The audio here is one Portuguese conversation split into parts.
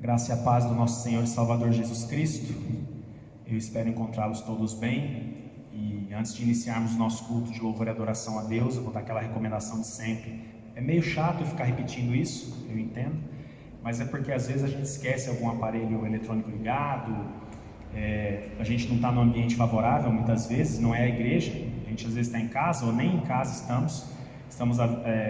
Graça e a paz do nosso Senhor e Salvador Jesus Cristo. Eu espero encontrá-los todos bem. E antes de iniciarmos o nosso culto de louvor e adoração a Deus, eu vou dar aquela recomendação de sempre. É meio chato ficar repetindo isso, eu entendo, mas é porque às vezes a gente esquece algum aparelho eletrônico ligado, a gente não está no ambiente favorável muitas vezes, não é a igreja, a gente às vezes está em casa ou nem em casa estamos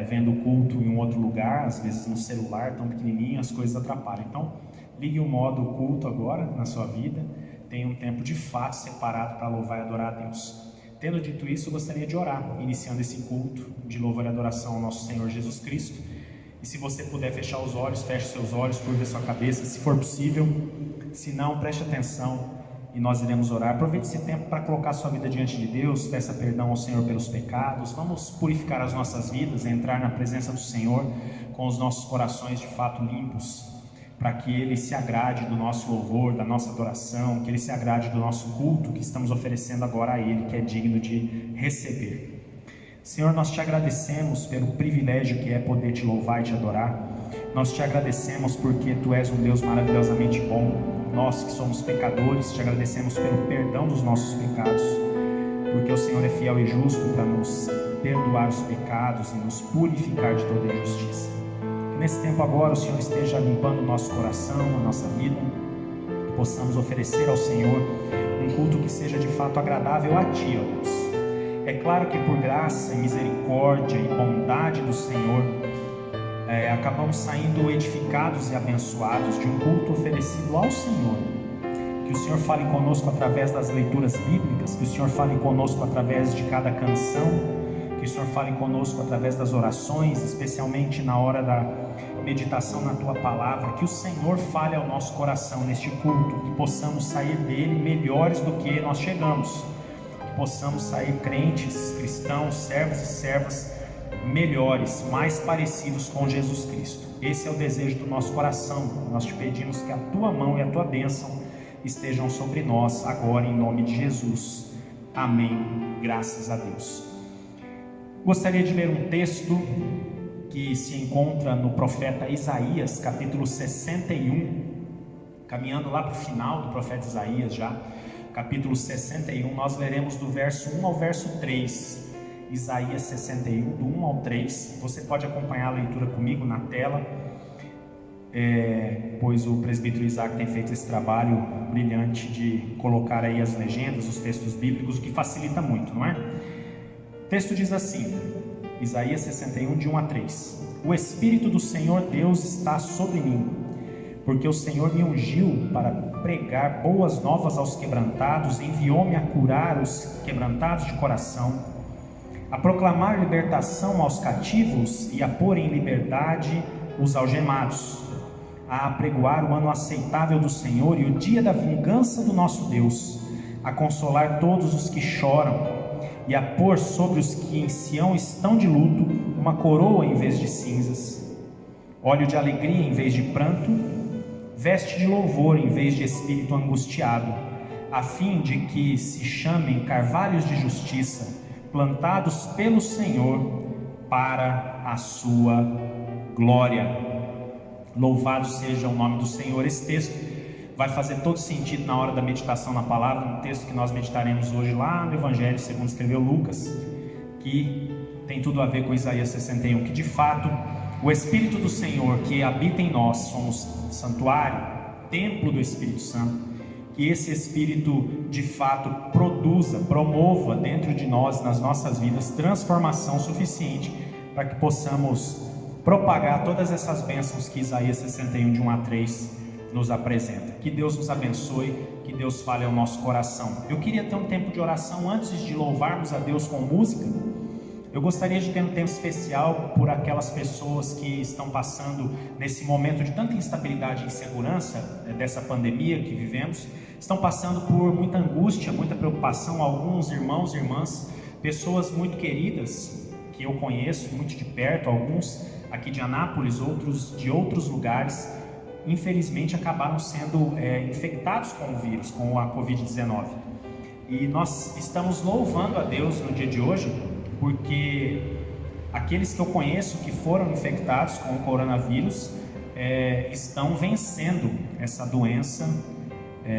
vendo o culto em um outro lugar, às vezes no celular tão pequenininho, as coisas atrapalham. Então ligue o modo culto agora na sua vida, tenha um tempo de fato separado para louvar e adorar a Deus. Tendo dito isso, eu gostaria de orar, iniciando esse culto de louvor e adoração ao nosso Senhor Jesus Cristo. E se você puder fechar os olhos, feche seus olhos, curva a sua cabeça, se for possível. Se não, preste atenção e nós iremos orar. Aproveite esse tempo para colocar sua vida diante de Deus, peça perdão ao Senhor pelos pecados. Vamos purificar as nossas vidas, entrar na presença do Senhor com os nossos corações de fato limpos, para que Ele se agrade do nosso louvor, da nossa adoração, que Ele se agrade do nosso culto que estamos oferecendo agora a Ele, que é digno de receber. Senhor, nós te agradecemos pelo privilégio que é poder te louvar e te adorar. Nós te agradecemos porque Tu és um Deus maravilhosamente bom. Nós que somos pecadores, te agradecemos pelo perdão dos nossos pecados, porque o Senhor é fiel e justo para nos perdoar os pecados e nos purificar de toda injustiça. Que nesse tempo agora o Senhor esteja limpando o nosso coração, a nossa vida, que possamos oferecer ao Senhor um culto que seja de fato agradável a Ti, ó Deus. É claro que por graça, misericórdia e bondade do Senhor, acabamos saindo edificados e abençoados de um culto oferecido ao Senhor. Que o Senhor fale conosco através das leituras bíblicas, que o Senhor fale conosco através de cada canção, que o Senhor fale conosco através das orações, especialmente na hora da meditação na Tua Palavra. Que o Senhor fale ao nosso coração neste culto, que possamos sair dele melhores do que nós chegamos, que possamos sair crentes, cristãos, servos e servas melhores, mais parecidos com Jesus Cristo. Esse é o desejo do nosso coração. Nós te pedimos que a Tua mão e a Tua bênção estejam sobre nós agora, em nome de Jesus. Amém. Graças a Deus. Gostaria de ler um texto que se encontra no profeta Isaías, capítulo 61, caminhando lá para o final do profeta Isaías já, capítulo 61, nós leremos do verso 1 ao verso 3, Isaías 61, do 1 ao 3, você pode acompanhar a leitura comigo na tela, pois o presbítero Isaac tem feito esse trabalho brilhante de colocar aí as legendas, os textos bíblicos, o que facilita muito, não é? O texto diz assim, Isaías 61, de 1 a 3: O Espírito do Senhor Deus está sobre mim, porque o Senhor me ungiu para pregar boas novas aos quebrantados, enviou-me a curar os quebrantados de coração, a proclamar libertação aos cativos e a pôr em liberdade os algemados, a apregoar o ano aceitável do Senhor e o dia da vingança do nosso Deus, a consolar todos os que choram e a pôr sobre os que em Sião estão de luto uma coroa em vez de cinzas, óleo de alegria em vez de pranto, veste de louvor em vez de espírito angustiado, a fim de que se chamem carvalhos de justiça, plantados pelo Senhor para a sua glória. Louvado seja o nome do Senhor. Esse texto vai fazer todo sentido na hora da meditação na palavra, no texto que nós meditaremos hoje lá no Evangelho segundo escreveu Lucas, que tem tudo a ver com Isaías 61, que de fato o Espírito do Senhor que habita em nós, somos santuário, templo do Espírito Santo, que esse Espírito de fato produza, promova dentro de nós, nas nossas vidas, transformação suficiente para que possamos propagar todas essas bênçãos que Isaías 61, de 1 a 3 nos apresenta. Que Deus nos abençoe, que Deus fale ao nosso coração. Eu queria ter um tempo de oração antes de louvarmos a Deus com música. Eu gostaria de ter um tempo especial por aquelas pessoas que estão passando nesse momento de tanta instabilidade e insegurança dessa pandemia que vivemos, estão passando por muita angústia, muita preocupação, alguns irmãos e irmãs, pessoas muito queridas que eu conheço muito de perto, alguns aqui de Anápolis, outros de outros lugares, infelizmente acabaram sendo infectados com o vírus, com a Covid-19. E nós estamos louvando a Deus no dia de hoje, porque aqueles que eu conheço que foram infectados com o coronavírus estão vencendo essa doença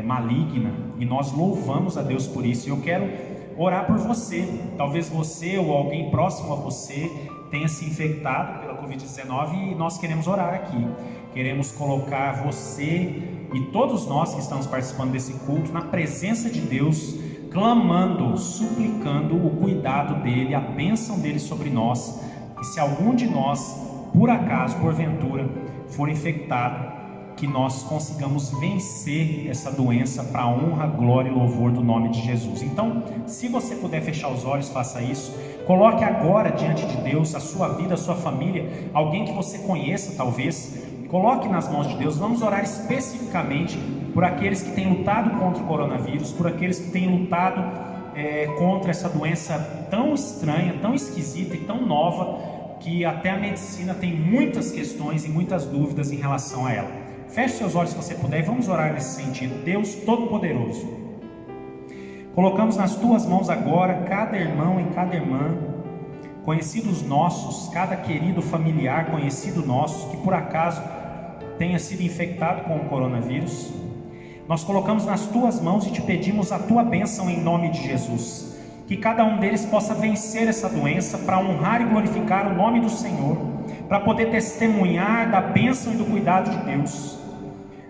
maligna, e nós louvamos a Deus por isso. E eu quero orar por você. Talvez você ou alguém próximo a você tenha se infectado pela Covid-19, e nós queremos orar aqui. Queremos colocar você e todos nós que estamos participando desse culto na presença de Deus, clamando, suplicando o cuidado dele, a bênção dele sobre nós. E se algum de nós, por acaso, porventura, for infectado, que nós consigamos vencer essa doença para a honra, glória e louvor do nome de Jesus. Então, se você puder fechar os olhos, faça isso. Coloque agora diante de Deus a sua vida, a sua família, alguém que você conheça talvez. Coloque nas mãos de Deus. Vamos orar especificamente por aqueles que têm lutado contra o coronavírus, por aqueles que têm lutado contra essa doença tão estranha, tão esquisita e tão nova, que até a medicina tem muitas questões e muitas dúvidas em relação a ela. Feche seus olhos se você puder e vamos orar nesse sentido. Deus Todo-Poderoso, colocamos nas tuas mãos agora cada irmão e cada irmã, conhecidos nossos, cada querido familiar conhecido nosso que por acaso tenha sido infectado com o coronavírus. Nós colocamos nas tuas mãos e te pedimos a tua bênção em nome de Jesus, que cada um deles possa vencer essa doença para honrar e glorificar o nome do Senhor, para poder testemunhar da bênção e do cuidado de Deus.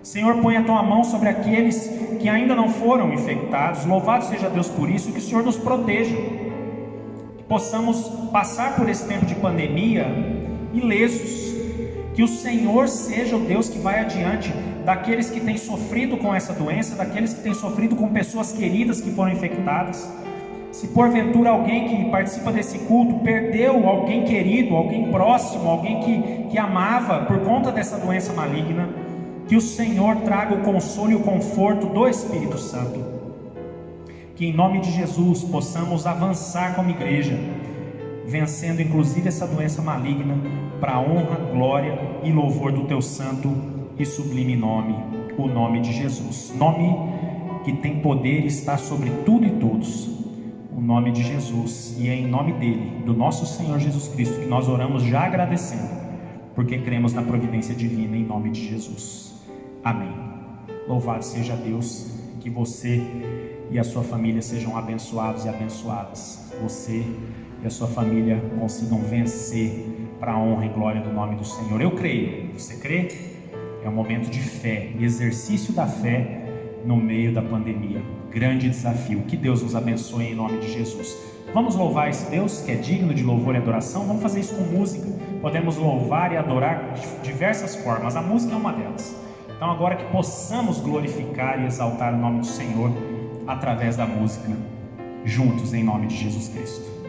Senhor, põe a tua mão sobre aqueles que ainda não foram infectados. Louvado seja Deus por isso, que o Senhor nos proteja, que possamos passar por esse tempo de pandemia ilesos, que o Senhor seja o Deus que vai adiante daqueles que têm sofrido com essa doença, daqueles que têm sofrido com pessoas queridas que foram infectadas. Se porventura alguém que participa desse culto perdeu alguém querido, alguém próximo, alguém que amava por conta dessa doença maligna, que o Senhor traga o consolo e o conforto do Espírito Santo. Que em nome de Jesus possamos avançar como igreja, vencendo inclusive essa doença maligna, para a honra, glória e louvor do teu santo e sublime nome, o nome de Jesus. Nome que tem poder e está sobre tudo e todos. O nome de Jesus, e é em nome dele, do nosso Senhor Jesus Cristo, que nós oramos já agradecendo, porque cremos na providência divina, em nome de Jesus. Amém. Louvado seja Deus, que você e a sua família sejam abençoados e abençoadas. Você e a sua família consigam vencer para a honra e glória do nome do Senhor. Eu creio. Você crê? É um momento de fé, exercício da fé no meio da pandemia. Grande desafio. Que Deus nos abençoe em nome de Jesus. Vamos louvar esse Deus que é digno de louvor e adoração. Vamos fazer isso com música. Podemos louvar e adorar de diversas formas. A música é uma delas. Então agora que possamos glorificar e exaltar o nome do Senhor através da música, juntos em nome de Jesus Cristo.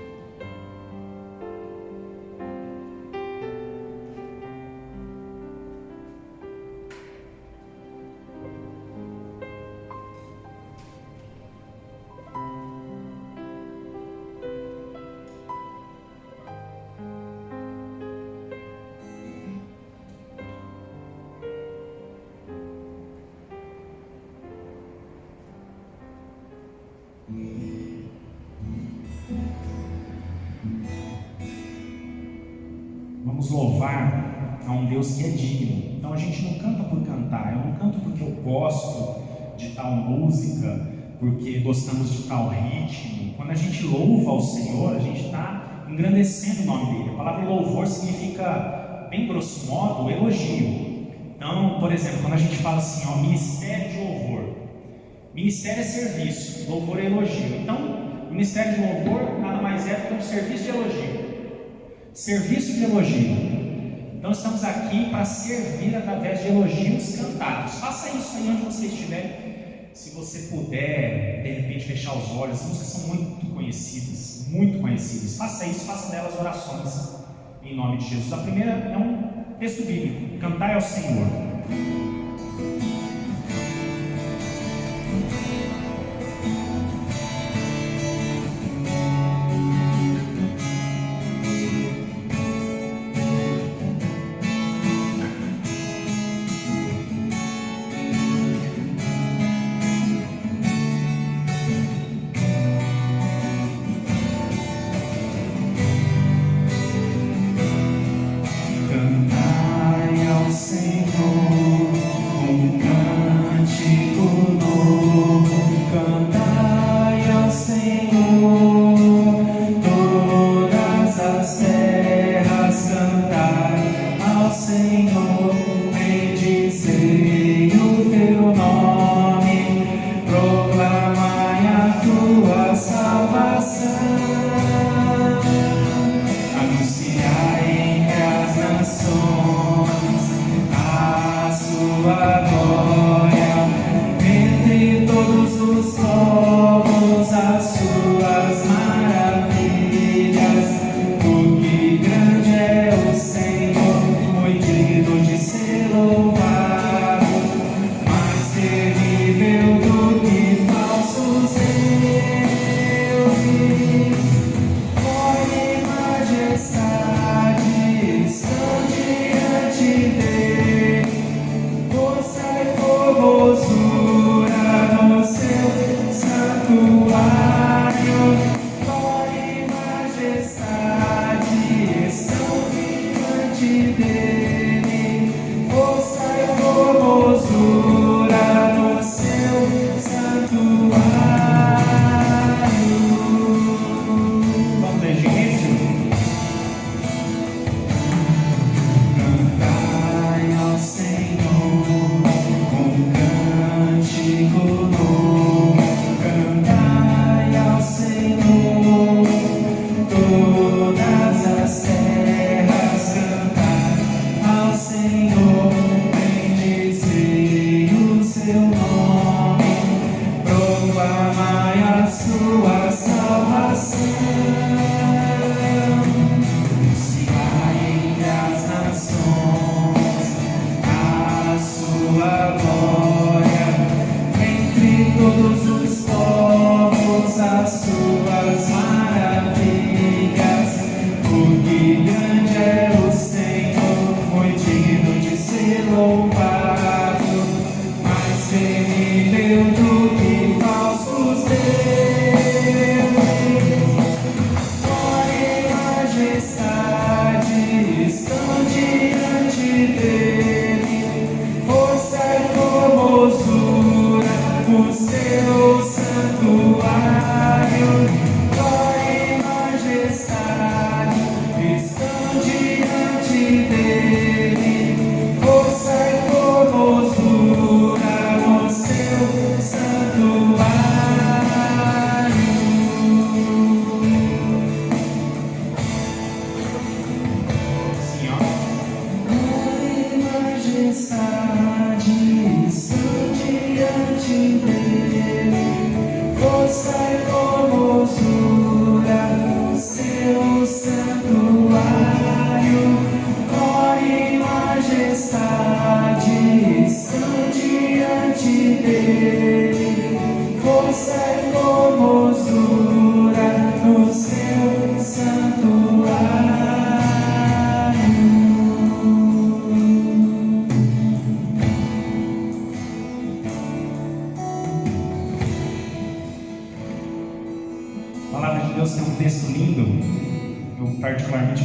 Vamos louvar a um Deus que é digno. Então a gente não canta por cantar. Eu não canto porque eu gosto de tal música, porque gostamos de tal ritmo. Quando a gente louva ao Senhor, a gente está engrandecendo o nome dele. A palavra louvor significa, bem grosso modo, elogio. Então, por exemplo, quando a gente fala assim, ó, ministério de louvor. Ministério é serviço, louvor é elogio. Então, o ministério de louvor nada mais é do que um serviço de elogio. Serviço de elogio. Então estamos aqui para servir através de elogios cantados. Faça isso aí onde você estiver. Se você puder, de repente, fechar os olhos. As músicas são muito conhecidas, muito conhecidas. Faça isso, faça delas orações em nome de Jesus. A primeira é um texto bíblico: cantai ao Senhor. Cantai ao Senhor.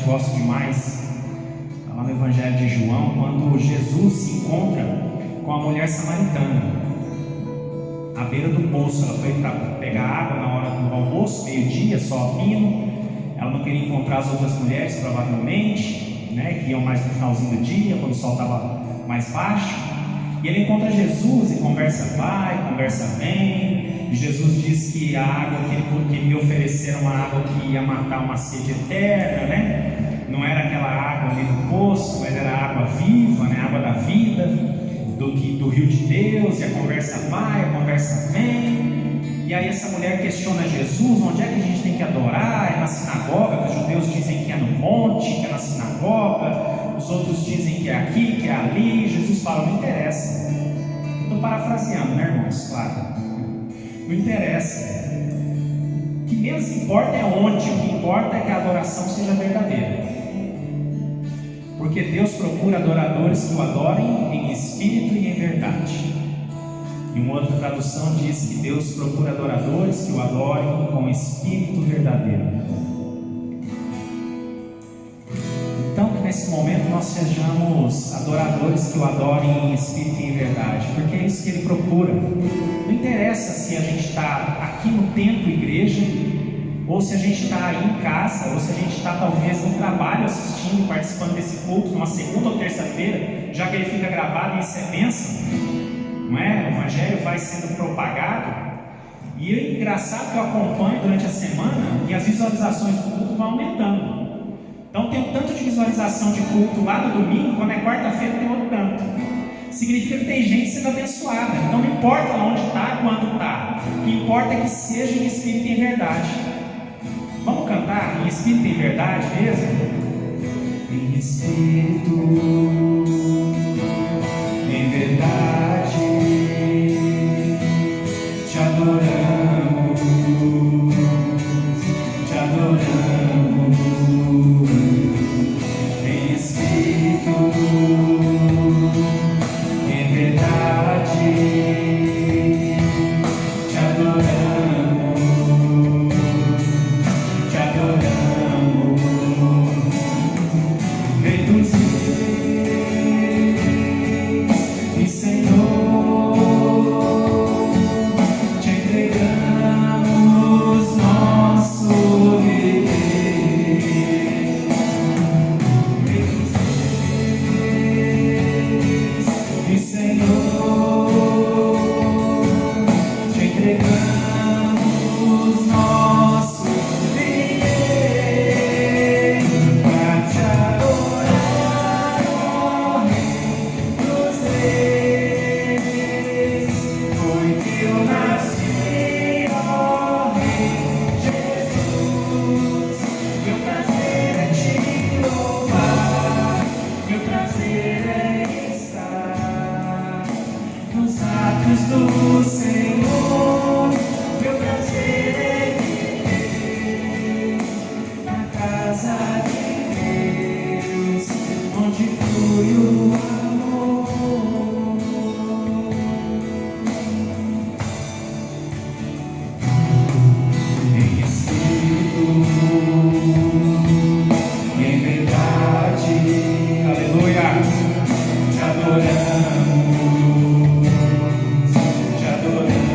gosto demais. Está lá no Evangelho de João, quando Jesus se encontra com a mulher samaritana à beira do poço. Ela foi para pegar água na hora do almoço, meio-dia, sol a pino. Ela não queria encontrar as outras mulheres, provavelmente, né, que iam mais no finalzinho do dia, quando o sol estava mais baixo. E ele encontra Jesus e conversa vai, conversa vem. E Jesus diz que a água que me ofereceram, uma água que ia matar uma sede eterna, né? Não era aquela água ali do poço, mas era água viva, né? Água da vida, do rio de Deus. E a conversa vai, a conversa vem. E aí essa mulher questiona Jesus: onde é que a gente tem que adorar? É na sinagoga, que os judeus dizem que é no monte, que é na sinagoga. Os outros dizem que é aqui, que é ali. Jesus fala: não interessa. Estou parafraseando, né, irmãos? Claro. Não interessa. O que menos importa é onde. O que importa é que a adoração seja verdadeira. Porque Deus procura adoradores que o adorem em espírito e em verdade. E uma outra tradução diz que Deus procura adoradores que o adorem com espírito verdadeiro. Então, que nesse momento nós sejamos adoradores que o adorem em espírito e em verdade, porque é isso que Ele procura. Não interessa se a gente está aqui no templo, igreja, ou se a gente está aí em casa, ou se a gente está talvez no trabalho assistindo, participando desse culto, numa segunda ou terça-feira, já que ele fica gravado e isso é bênção, não é? O Evangelho vai sendo propagado. E é engraçado que eu acompanho durante a semana e as visualizações do culto vão aumentando. Então tem um tanto de visualização de culto lá no domingo, quando é quarta-feira tem outro tanto. Significa que tem gente sendo abençoada. Então não importa onde está, quando está. O que importa é que seja em espírito e em verdade. Vamos cantar em espírito e em verdade mesmo? Em espírito, em verdade, te adoramos, te adoramos. Em espírito, em verdade, te adoramos, te adoramos. Rei dos reis e Senhor, te entregamos nosso viver. Rei dos reis e Senhor, te entregamos nosso viver para te adorar, ó Rei dos reis. Foi que eu nasci, ó Rei Jesus. Meu prazer é te louvar, meu prazer é estar nos atos do Senhor. Meu prazer é viver na casa de Deus, onde flui o amor. Em espírito e em verdade, aleluia, te adoramos, te adoramos.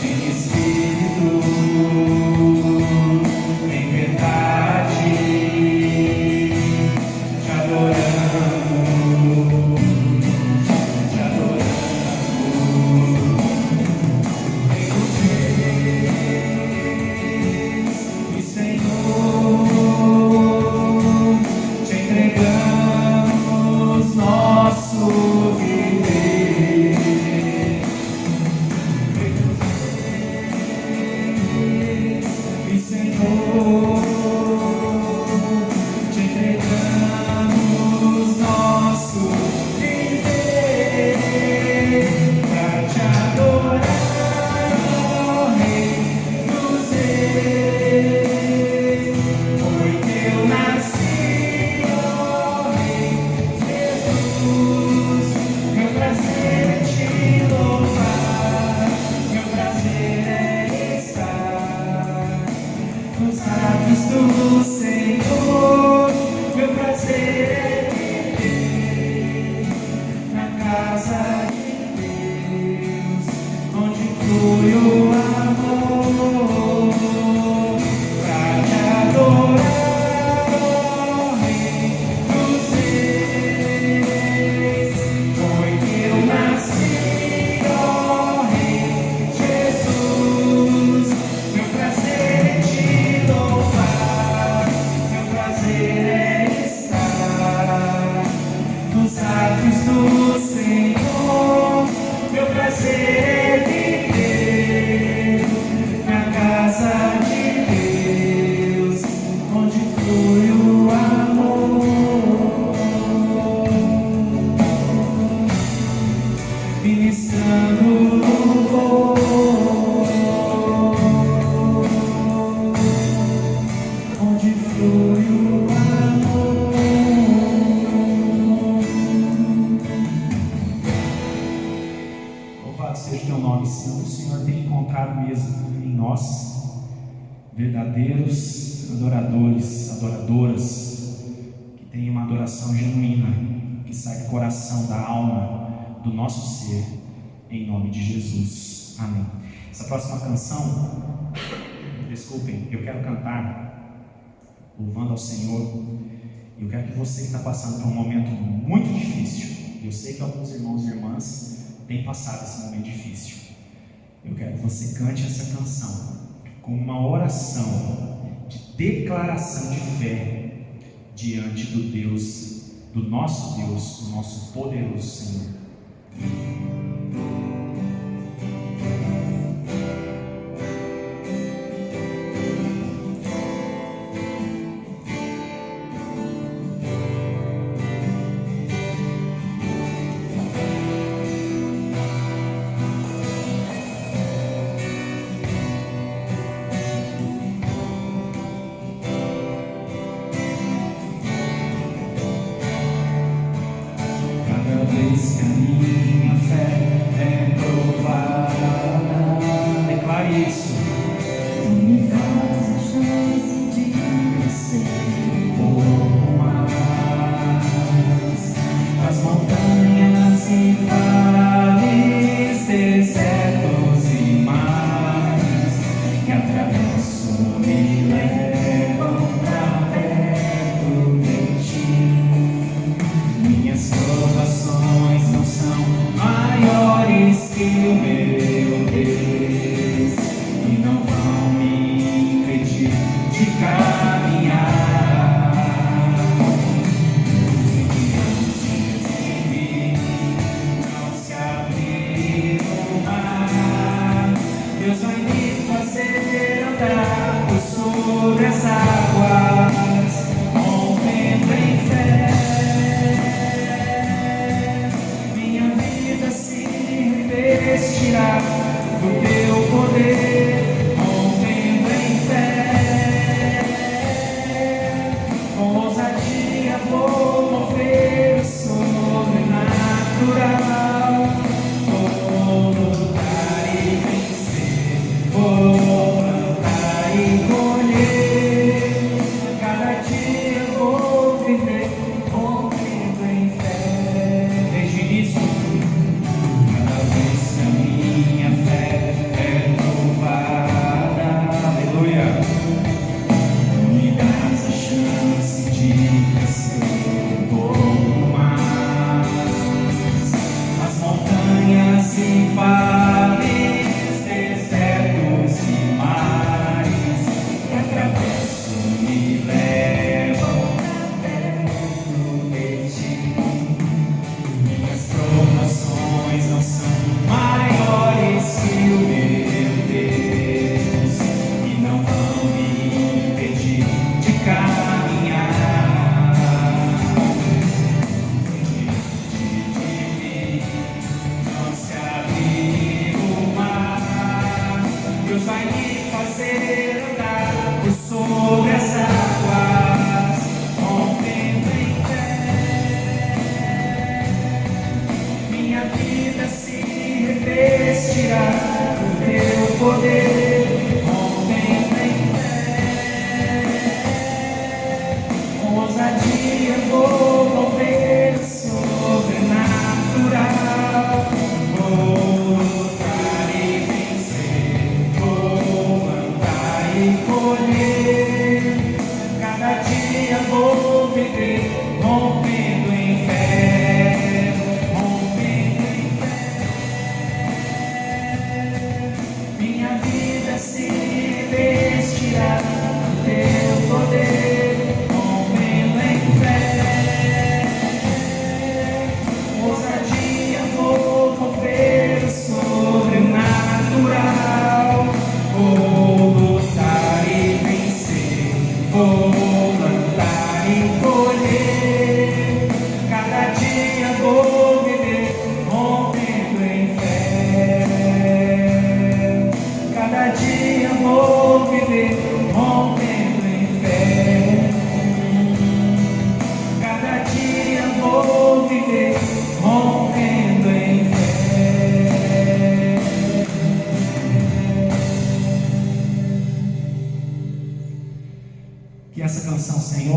Em espírito, em verdade, te adoramos, te adoramos. Rei dos reis e Senhor, te entregamos Louvado seja o teu nome, Senhor. O Senhor tem encontrado mesmo em nós verdadeiros adoradores, adoradoras, que têm uma adoração genuína, que sai do coração, da alma, do nosso ser, em nome de Jesus. Amém. Essa próxima canção, desculpem, eu quero cantar louvando ao Senhor. Eu quero que você que está passando por um momento muito difícil, eu sei que alguns irmãos e irmãs têm passado esse momento difícil, eu quero que você cante essa canção com uma oração de declaração de fé diante do Deus, do nosso poderoso Senhor. Que a minha fé é provada.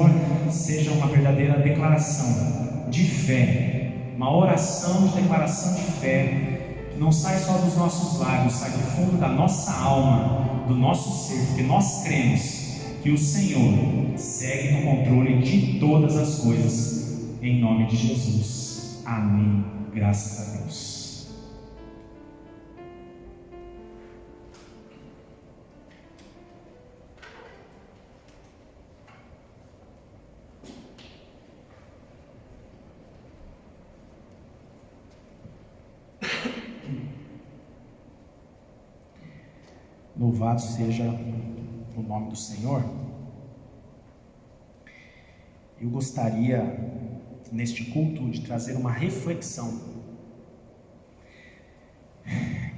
Senhor seja uma verdadeira declaração de fé, uma oração de declaração de fé, que não sai só dos nossos lábios, sai do fundo da nossa alma, do nosso ser, porque nós cremos que o Senhor segue no controle de todas as coisas, em nome de Jesus. Amém. Graças a Deus. Louvado seja o nome do Senhor. Eu gostaria, neste culto, de trazer uma reflexão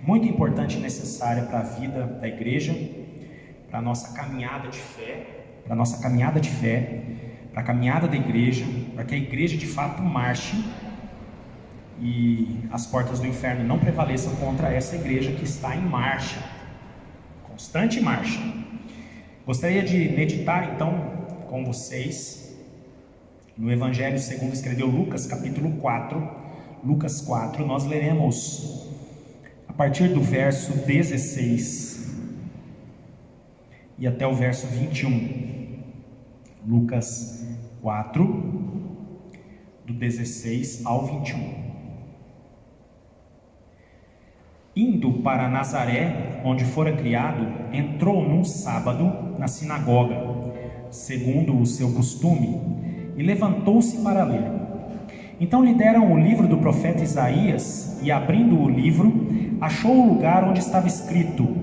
muito importante e necessária para a vida da igreja, para a nossa caminhada de fé, para a caminhada da igreja, para que a igreja de fato marche e as portas do inferno não prevaleçam contra essa igreja que está em marcha, constante marcha. Gostaria de meditar então com vocês no Evangelho segundo escreveu Lucas, capítulo 4. Lucas 4, nós leremos a partir do verso 16 e até o verso 21. Lucas 4, do 16 ao 21. Indo para Nazaré, onde fora criado, entrou num sábado na sinagoga, segundo o seu costume, e levantou-se para ler. Então lhe deram o livro do profeta Isaías, e abrindo o livro, achou o lugar onde estava escrito: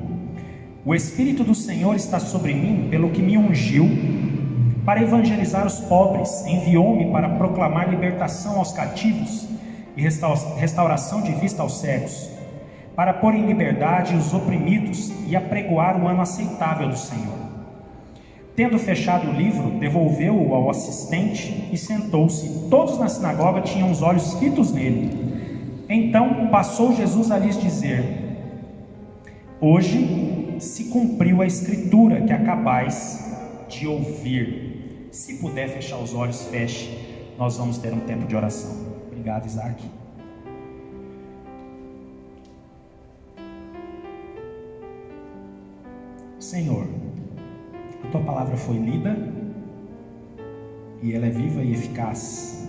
O Espírito do Senhor está sobre mim, pelo que me ungiu para evangelizar os pobres, enviou-me para proclamar libertação aos cativos e restauração de vista aos cegos, para pôr em liberdade os oprimidos e apregoar o ano aceitável do Senhor. Tendo fechado o livro, devolveu-o ao assistente e sentou-se. Todos na sinagoga tinham os olhos fitos nele. Então passou Jesus a lhes dizer: Hoje se cumpriu a escritura que acabais de ouvir. Se puder fechar os olhos, feche. Nós vamos ter um tempo de oração. Obrigado, Isaac. Senhor, a Tua palavra foi lida e ela é viva e eficaz.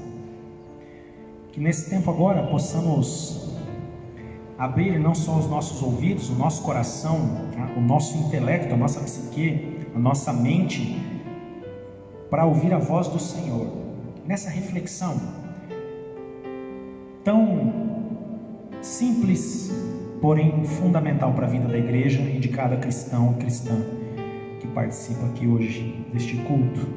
Que nesse tempo agora possamos abrir não só os nossos ouvidos, o nosso coração, o nosso intelecto, a nossa psique, a nossa mente, para ouvir a voz do Senhor. Nessa reflexão tão simples, porém fundamental para a vida da igreja e de cada cristão ou cristã que participa aqui hoje deste culto.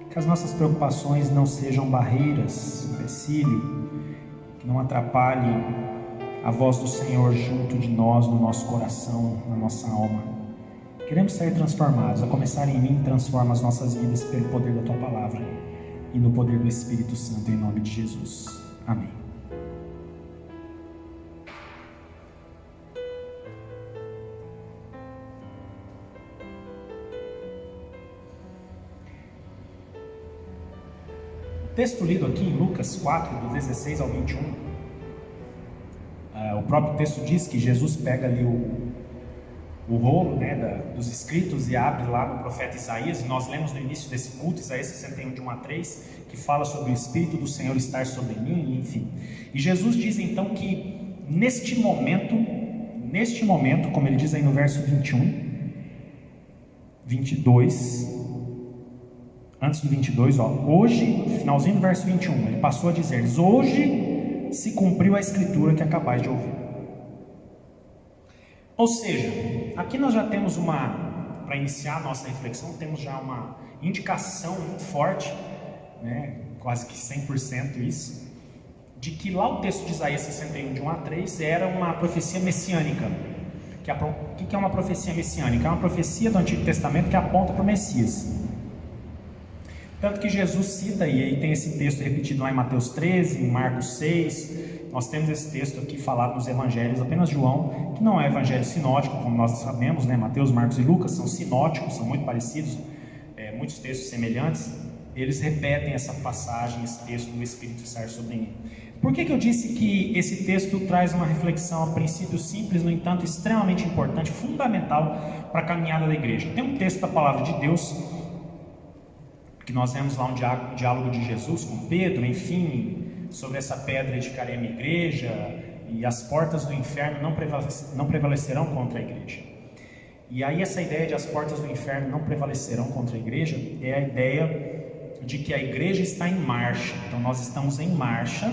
Que as nossas preocupações não sejam barreiras, empecilho, que não atrapalhem a voz do Senhor junto de nós, no nosso coração, na nossa alma. Queremos ser transformados. A começar em mim, transforma as nossas vidas pelo poder da Tua palavra e no poder do Espírito Santo, em nome de Jesus. Amém. O texto lido aqui em Lucas 4, do 16 ao 21, o próprio texto diz que Jesus pega ali o rolo, dos escritos e abre lá no profeta Isaías, e nós lemos no início desse culto, Isaías 61, de 1 a 3, que fala sobre o Espírito do Senhor estar sobre mim, enfim. E Jesus diz então que neste momento, como ele diz aí no verso 21, 22... Antes do 22, hoje, finalzinho do verso 21, ele passou a dizer: hoje se cumpriu a escritura que acabais de ouvir. Ou seja, aqui nós já temos para iniciar a nossa reflexão, temos já uma indicação muito forte, quase que 100% isso, de que lá o texto de Isaías 61, de 1 a 3, era uma profecia messiânica. O que é uma profecia messiânica? É uma profecia do Antigo Testamento que aponta para o Messias. Tanto que Jesus cita, e aí tem esse texto repetido lá em Mateus 13, em Marcos 6, nós temos esse texto aqui falado nos evangelhos, apenas João, que não é evangelho sinótico, como nós sabemos, Mateus, Marcos e Lucas são sinóticos, são muito parecidos, muitos textos semelhantes, eles repetem essa passagem, esse texto do Espírito estar sobre mim. Por que eu disse que esse texto traz uma reflexão, a princípio simples, no entanto extremamente importante, fundamental para a caminhada da igreja? Tem um texto da palavra de Deus, que nós vemos lá um diálogo de Jesus com Pedro, enfim, sobre essa pedra edificarei a minha igreja, e as portas do inferno não prevalecerão contra a igreja. E aí essa ideia de as portas do inferno não prevalecerão contra a igreja, é a ideia de que a igreja está em marcha. Então nós estamos em marcha,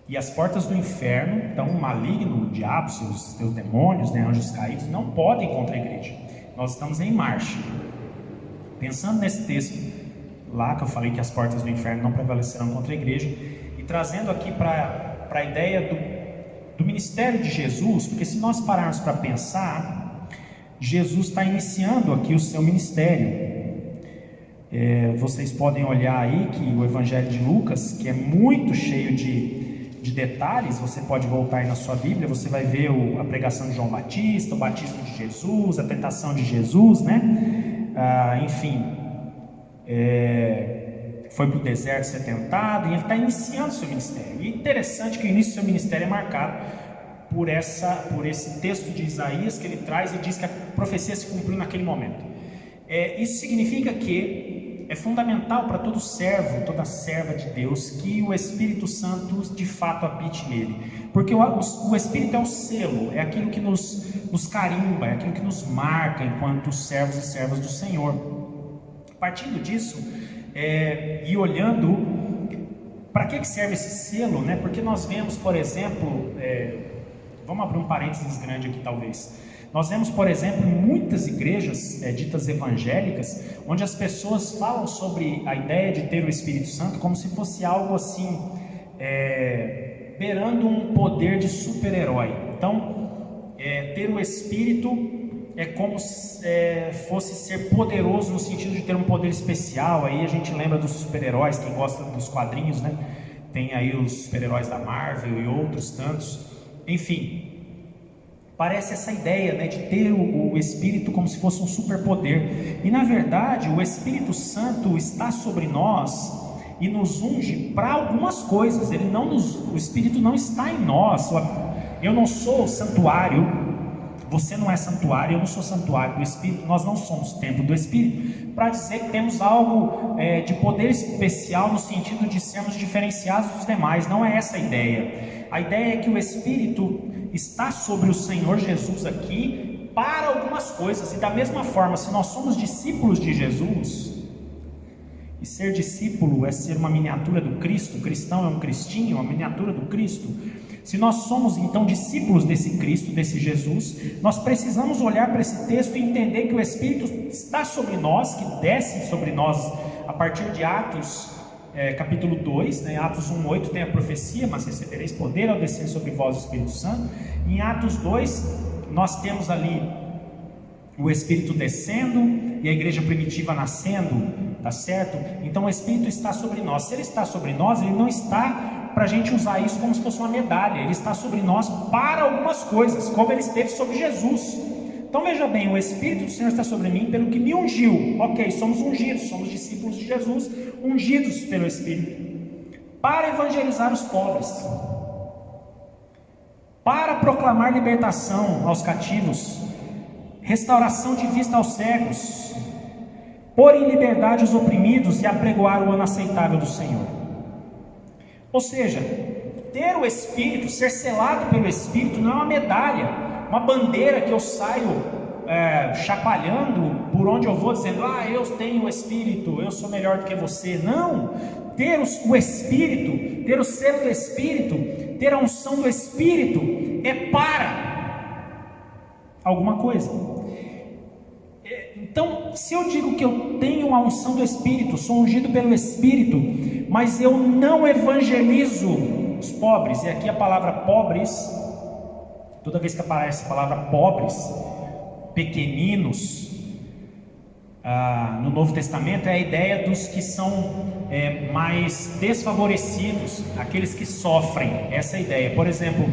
e as portas do inferno, então o maligno, o diabo, seus demônios, anjos caídos, não podem contra a igreja. Nós estamos em marcha. Pensando nesse texto lá, que eu falei que as portas do inferno não prevalecerão contra a igreja, e trazendo aqui para a ideia do ministério de Jesus, porque se nós pararmos para pensar, Jesus está iniciando aqui o seu ministério. Vocês podem olhar aí que o Evangelho de Lucas, que é muito cheio de detalhes, você pode voltar aí na sua Bíblia, você vai ver a pregação de João Batista, o batismo de Jesus, a tentação de Jesus, foi para o deserto ser tentado, e ele está iniciando o seu ministério. E é interessante que o início do seu ministério é marcado por esse texto de Isaías que ele traz e diz que a profecia se cumpriu naquele momento. Isso significa que é fundamental para todo servo, toda serva de Deus, que o Espírito Santo de fato habite nele, porque o Espírito é o selo, é aquilo que nos carimba, é aquilo que nos marca enquanto servos e servas do Senhor. Partindo disso, e olhando para que serve esse selo, porque nós vemos, por exemplo, vamos abrir um parênteses grande aqui talvez. Nós vemos, por exemplo, muitas igrejas ditas evangélicas, onde as pessoas falam sobre a ideia de ter o Espírito Santo como se fosse algo assim, beirando um poder de super-herói. Então, ter o Espírito é como se fosse ser poderoso no sentido de ter um poder especial. Aí a gente lembra dos super-heróis, quem gosta dos quadrinhos, tem aí os super-heróis da Marvel e outros tantos, enfim. Parece essa ideia de ter o Espírito como se fosse um superpoder. E na verdade o Espírito Santo está sobre nós e nos unge para algumas coisas. O Espírito não está em nós. Eu não sou santuário, você não é santuário, eu não sou santuário do Espírito, nós não somos templo do Espírito, para dizer que temos algo de poder especial no sentido de sermos diferenciados dos demais. Não é essa a ideia. A ideia é que o Espírito está sobre o Senhor Jesus aqui para algumas coisas, e da mesma forma, se nós somos discípulos de Jesus, e ser discípulo é ser uma miniatura do Cristo, cristão é um cristinho, uma miniatura do Cristo. Se nós somos então discípulos desse Cristo, desse Jesus, nós precisamos olhar para esse texto e entender que o Espírito está sobre nós, que desce sobre nós a partir de Atos capítulo 2, Atos 1:8 tem a profecia, mas recebereis poder ao descer sobre vós o Espírito Santo. Em Atos 2 nós temos ali o Espírito descendo e a igreja primitiva nascendo, tá certo? Então o Espírito está sobre nós. Se ele está sobre nós, ele não está para a gente usar isso como se fosse uma medalha, ele está sobre nós para algumas coisas, como ele esteve sobre Jesus. Então veja bem, o Espírito do Senhor está sobre mim pelo que me ungiu. Ok, somos ungidos, somos discípulos de Jesus, ungidos pelo Espírito, para evangelizar os pobres, para proclamar libertação aos cativos, restauração de vista aos cegos, pôr em liberdade os oprimidos e apregoar o ano aceitável do Senhor. Ou seja, ter o Espírito, ser selado pelo Espírito, não é uma medalha, uma bandeira que eu saio chapalhando por onde eu vou, dizendo, eu tenho o Espírito, eu sou melhor do que você. Não, ter o Espírito, ter o selo do Espírito, ter a unção do Espírito, é para alguma coisa. Então, se eu digo que eu tenho a unção do Espírito, sou ungido pelo Espírito, mas eu não evangelizo os pobres, e aqui a palavra pobres, toda vez que aparece a palavra pobres, pequeninos, no Novo Testamento, é a ideia dos que são mais desfavorecidos, aqueles que sofrem, essa é a ideia. Por exemplo,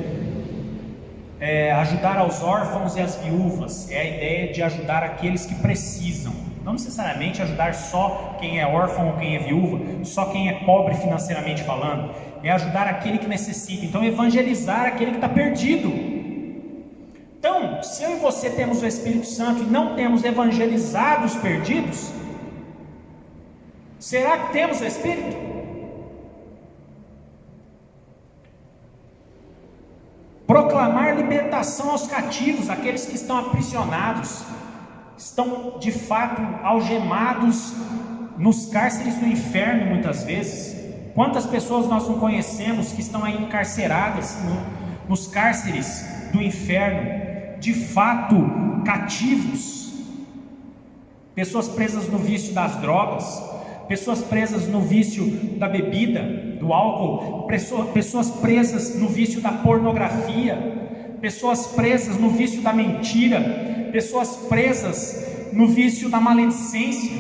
ajudar aos órfãos e às viúvas, é a ideia de ajudar aqueles que precisam. Não necessariamente ajudar só quem é órfão ou quem é viúva, só quem é pobre financeiramente falando. É ajudar aquele que necessita. Então, evangelizar aquele que está perdido. Então, se eu e você temos o Espírito Santo e não temos evangelizado os perdidos, será que temos o Espírito? Proclamar libertação aos cativos, aqueles que estão aprisionados, estão de fato algemados nos cárceres do inferno muitas vezes. Quantas pessoas nós não conhecemos que estão aí encarceradas nos cárceres do inferno, de fato cativos, pessoas presas no vício das drogas, pessoas presas no vício da bebida, do álcool, pessoas presas no vício da pornografia, pessoas presas no vício da mentira, pessoas presas no vício da maledicência,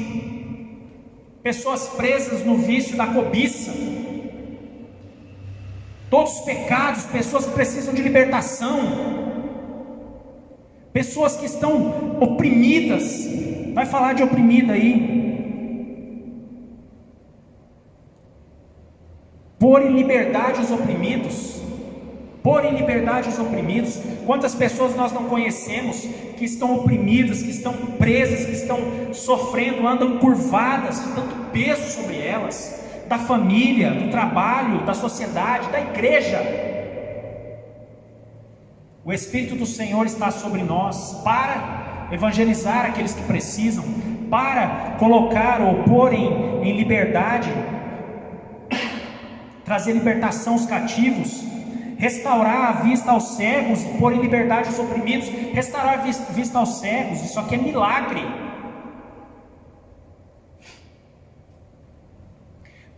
pessoas presas no vício da cobiça. Todos os pecados, pessoas que precisam de libertação, pessoas que estão oprimidas. Vai falar de oprimida aí. Pôr em liberdade os oprimidos. Pôr em liberdade os oprimidos. Quantas pessoas nós não conhecemos que estão oprimidas, que estão presas, que estão sofrendo, andam curvadas, de tanto peso sobre elas, da família, do trabalho, da sociedade, da igreja. O Espírito do Senhor está sobre nós para evangelizar aqueles que precisam, para colocar ou pôr em liberdade, trazer libertação aos cativos, restaurar a vista aos cegos, pôr em liberdade os oprimidos, restaurar a vista aos cegos. Isso aqui é milagre.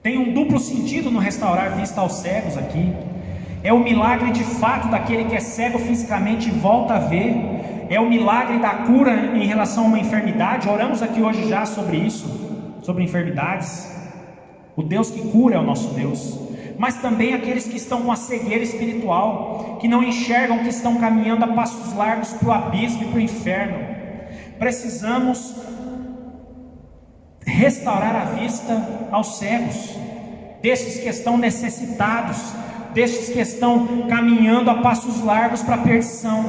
Tem um duplo sentido no restaurar a vista aos cegos aqui. É o milagre de fato daquele que é cego fisicamente e volta a ver. É o milagre da cura em relação a uma enfermidade. Oramos aqui hoje já sobre isso, sobre enfermidades. O Deus que cura é o nosso Deus. Mas também aqueles que estão com a cegueira espiritual, que não enxergam, que estão caminhando a passos largos para o abismo e para o inferno. Precisamos restaurar a vista aos cegos, desses que estão necessitados, desses que estão caminhando a passos largos para a perdição.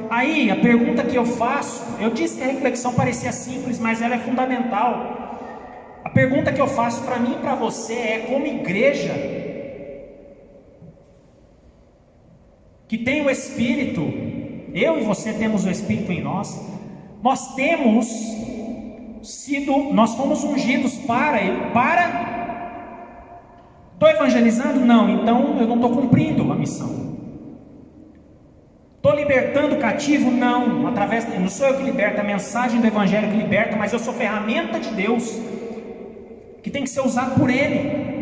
Aí a pergunta que eu faço, eu disse que a reflexão parecia simples, mas ela é fundamental. A pergunta que eu faço para mim e para você é: como igreja que tem o Espírito, eu e você temos o Espírito em nós, nós fomos ungidos para estou evangelizando? Não, então eu não estou cumprindo a missão. Estou libertando o cativo? Não, não sou eu que liberto, a mensagem do Evangelho que liberta, mas eu sou ferramenta de Deus, que tem que ser usado por Ele.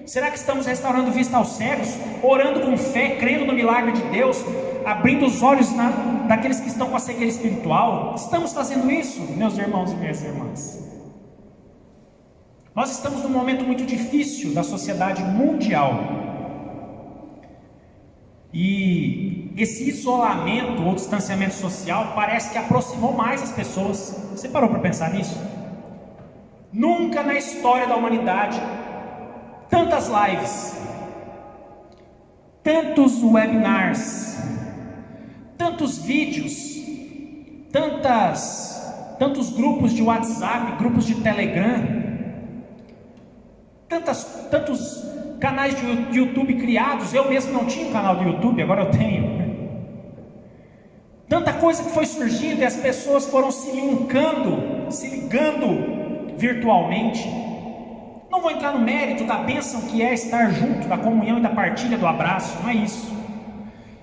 Será que estamos restaurando vista aos cegos, orando com fé, crendo no milagre de Deus, abrindo os olhos daqueles que estão com a cegueira espiritual? Estamos fazendo isso, meus irmãos e minhas irmãs? Nós estamos num momento muito difícil da sociedade mundial, e esse isolamento ou distanciamento social parece que aproximou mais as pessoas. Você parou para pensar nisso? Nunca na história da humanidade tantas lives, tantos webinars, tantos vídeos, tantos grupos de WhatsApp, grupos de Telegram, tantos canais de YouTube criados. Eu mesmo não tinha um canal de YouTube, agora eu tenho. Tanta coisa que foi surgindo e as pessoas foram se ligando virtualmente. Não vou entrar no mérito da bênção que é estar junto, da comunhão e da partilha, do abraço, não é isso.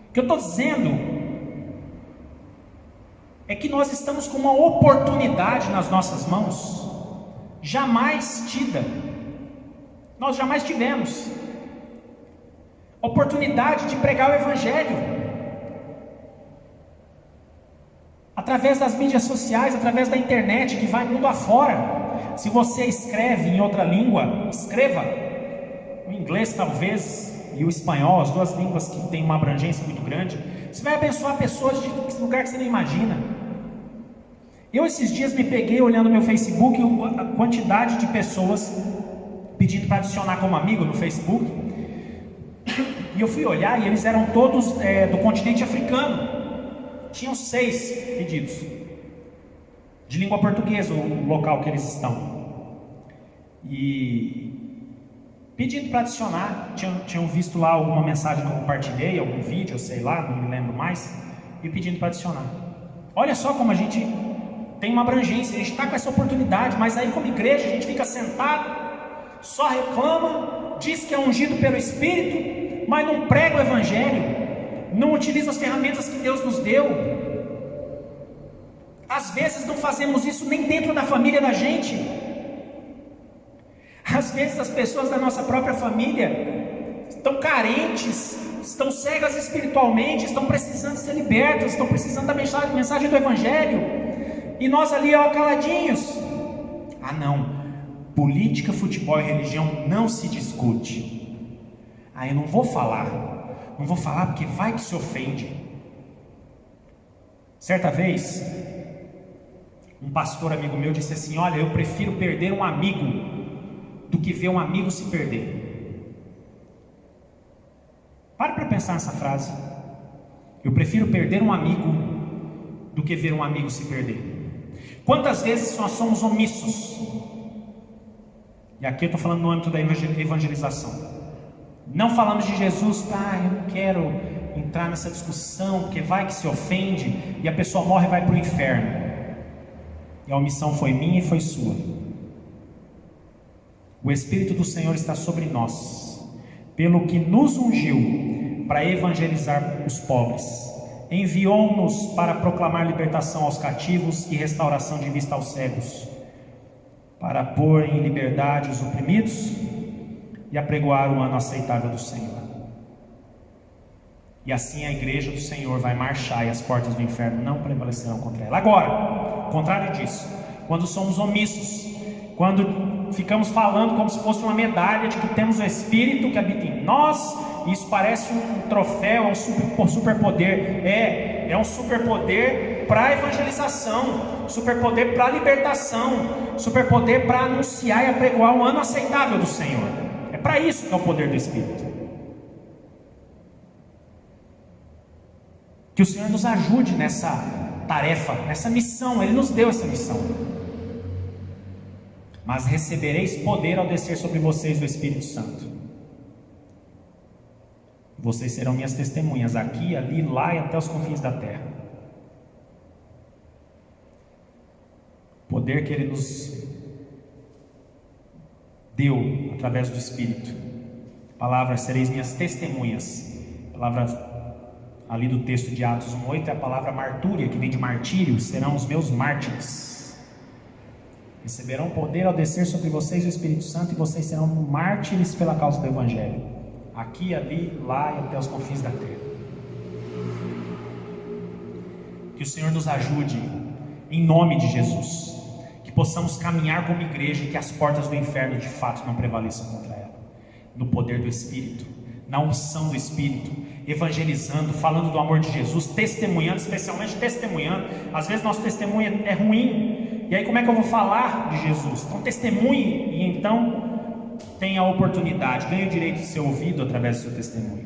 O que eu estou dizendo é que nós estamos com uma oportunidade nas nossas mãos, jamais tida. Nós jamais tivemos oportunidade de pregar o Evangelho através das mídias sociais, através da internet, que vai mundo afora. Se você escreve em outra língua, escreva o inglês talvez e o espanhol, as duas línguas que têm uma abrangência muito grande. Você vai abençoar pessoas de lugar que você não imagina. Eu esses dias me peguei olhando meu Facebook, a quantidade de pessoas pedindo para adicionar como amigo no Facebook, e eu fui olhar e eles eram todos do continente africano. Tinham 6 pedidos, de língua portuguesa, o local que eles estão, e pedindo para adicionar. Tinham visto lá alguma mensagem que eu compartilhei, algum vídeo, sei lá, não me lembro mais, e pedindo para adicionar. Olha só como a gente tem uma abrangência, a gente está com essa oportunidade, mas aí como igreja a gente fica sentado, só reclama, diz que é ungido pelo Espírito, mas não prega o Evangelho, não utiliza as ferramentas que Deus nos deu. Às vezes não fazemos isso nem dentro da família da gente. Às vezes as pessoas da nossa própria família estão carentes, estão cegas espiritualmente, estão precisando ser libertas, estão precisando da mensagem do Evangelho, e nós ali caladinhos. Ah não, política, futebol e religião não se discute. Ah, eu não vou falar porque vai que se ofende. Certa vez, um pastor amigo meu disse assim: olha, eu prefiro perder um amigo do que ver um amigo se perder. Para pensar nessa frase. Eu prefiro perder um amigo do que ver um amigo se perder. Quantas vezes nós somos omissos? E aqui eu estou falando no âmbito da evangelização. Não falamos de Jesus, eu não quero entrar nessa discussão, porque vai que se ofende, e a pessoa morre e vai para o inferno. E a omissão foi minha e foi sua. O Espírito do Senhor está sobre nós, pelo que nos ungiu para evangelizar os pobres. Enviou-nos para proclamar libertação aos cativos e restauração de vista aos cegos, para pôr em liberdade os oprimidos e apregoar o ano aceitável do Senhor. E assim a igreja do Senhor vai marchar e as portas do inferno não prevalecerão contra ela. Agora, ao contrário disso, quando somos omissos, quando ficamos falando como se fosse uma medalha de que temos o Espírito que habita em nós, e isso parece um troféu, um superpoder. É um superpoder para a evangelização, superpoder para a libertação, superpoder para anunciar e apregoar o ano aceitável do Senhor. É para isso que é o poder do Espírito. Que o Senhor nos ajude nessa tarefa, nessa missão. Ele nos deu essa missão. Mas recebereis poder ao descer sobre vocês o Espírito Santo. Vocês serão minhas testemunhas aqui, ali, lá e até os confins da terra. Poder que Ele nos deu através do Espírito. Palavra: sereis minhas testemunhas. Palavra ali do texto de Atos 1:8 é a palavra martúria, que vem de martírio. Serão os meus mártires. Receberão poder ao descer sobre vocês o Espírito Santo, e vocês serão mártires pela causa do Evangelho, aqui, ali, lá e até os confins da terra. Que o Senhor nos ajude, em nome de Jesus, que possamos caminhar como igreja e que as portas do inferno de fato não prevaleçam contra ela, no poder do Espírito, na unção do Espírito, evangelizando, falando do amor de Jesus, testemunhando, especialmente testemunhando. Às vezes nosso testemunho é ruim, e aí como é que eu vou falar de Jesus? Então testemunhe, e então tenha a oportunidade, ganhe o direito de ser ouvido através do seu testemunho.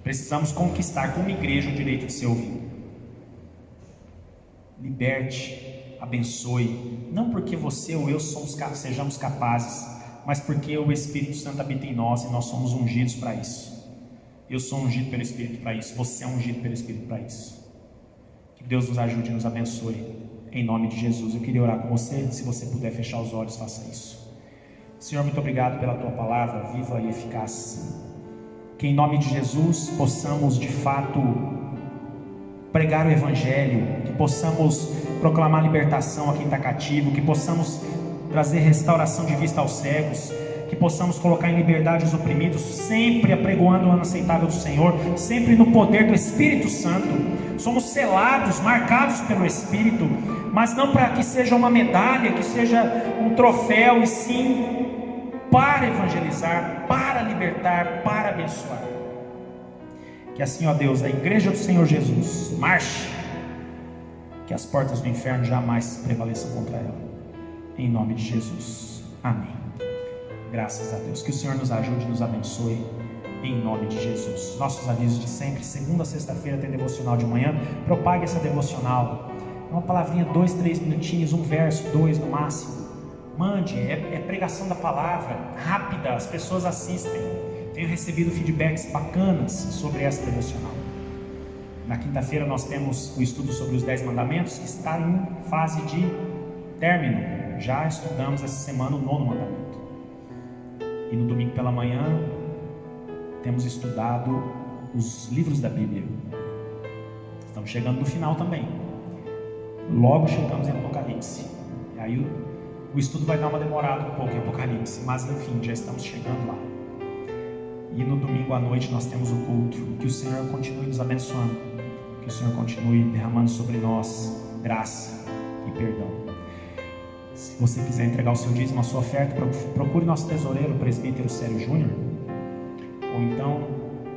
Precisamos conquistar como igreja o direito de ser ouvido. Liberte, abençoe, não porque você ou eu sejamos capazes, mas porque o Espírito Santo habita em nós e nós somos ungidos para isso. Eu sou ungido pelo Espírito para isso, você é ungido pelo Espírito para isso. Que Deus nos ajude e nos abençoe, em nome de Jesus. Eu queria orar com você, se você puder fechar os olhos, faça isso. Senhor, muito obrigado pela Tua palavra viva e eficaz. Que em nome de Jesus possamos de fato pregar o Evangelho, que possamos proclamar libertação a quem está cativo, que possamos trazer restauração de vista aos cegos, que possamos colocar em liberdade os oprimidos, sempre apregoando o ano aceitável do Senhor, sempre no poder do Espírito Santo. Somos selados, marcados pelo Espírito, mas não para que seja uma medalha, que seja um troféu, e sim para evangelizar, para libertar, para abençoar. Que assim, ó Deus, a igreja do Senhor Jesus marche que as portas do inferno jamais prevaleçam contra ela. Em nome de Jesus. Amém. Graças a Deus. Que o Senhor nos ajude e nos abençoe. Em nome de Jesus. Nossos avisos de sempre. Segunda a sexta-feira tem devocional de manhã. Propague essa devocional. Uma palavrinha, 2, 3 minutinhos, um verso, 2 no máximo. Mande, é pregação da palavra, rápida, as pessoas assistem. Tenho recebido feedbacks bacanas sobre essa devocional. Na quinta-feira nós temos o estudo sobre os 10 mandamentos, que está em fase de término. Já estudamos essa semana o 9º mandamento. E no domingo pela manhã temos estudado os livros da Bíblia. Estamos chegando no final também. Logo chegamos em Apocalipse. E aí o estudo vai dar uma demorada um pouco em Apocalipse, mas enfim, já estamos chegando lá. E no domingo à noite nós temos o culto. Que o Senhor continue nos abençoando. Que o Senhor continue derramando sobre nós graça e perdão. Se você quiser entregar o seu dízimo, a sua oferta, procure nosso tesoureiro, o presbítero Célio Júnior. Ou então,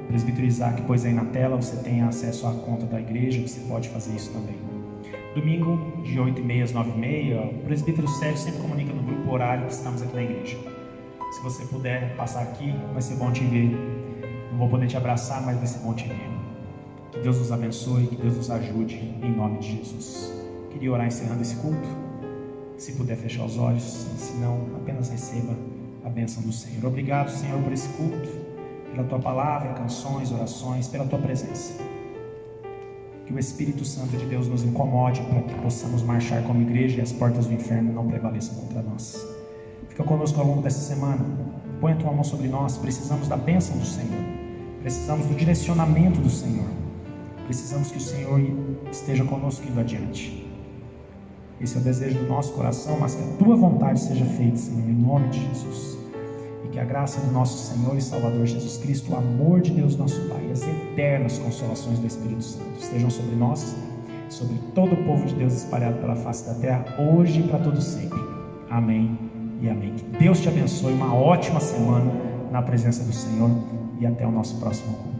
o presbítero Isaac, pois aí na tela você tem acesso à conta da igreja, você pode fazer isso também. Domingo, de 8h30 às 9h30, o presbítero Célio sempre comunica no grupo horário que estamos aqui na igreja. Se você puder passar aqui, vai ser bom te ver. Não vou poder te abraçar, mas vai ser bom te ver. Que Deus nos abençoe, que Deus nos ajude, em nome de Jesus. Queria orar encerrando esse culto. Se puder fechar os olhos, se não, apenas receba a bênção do Senhor. Obrigado, Senhor, por esse culto, pela Tua palavra, canções, orações, pela Tua presença. Que o Espírito Santo de Deus nos incomode para que possamos marchar como igreja e as portas do inferno não prevaleçam contra nós. Fica conosco ao longo dessa semana. Põe a Tua mão sobre nós. Precisamos da bênção do Senhor. Precisamos do direcionamento do Senhor. Precisamos que o Senhor esteja conosco indo adiante. Esse é o desejo do nosso coração, mas que a Tua vontade seja feita, Senhor, em nome de Jesus. E que a graça do nosso Senhor e Salvador Jesus Cristo, o amor de Deus nosso Pai e as eternas consolações do Espírito Santo estejam sobre nós, sobre todo o povo de Deus espalhado pela face da terra, hoje e para todo sempre. Amém e amém. Que Deus te abençoe, uma ótima semana na presença do Senhor e até o nosso próximo culto.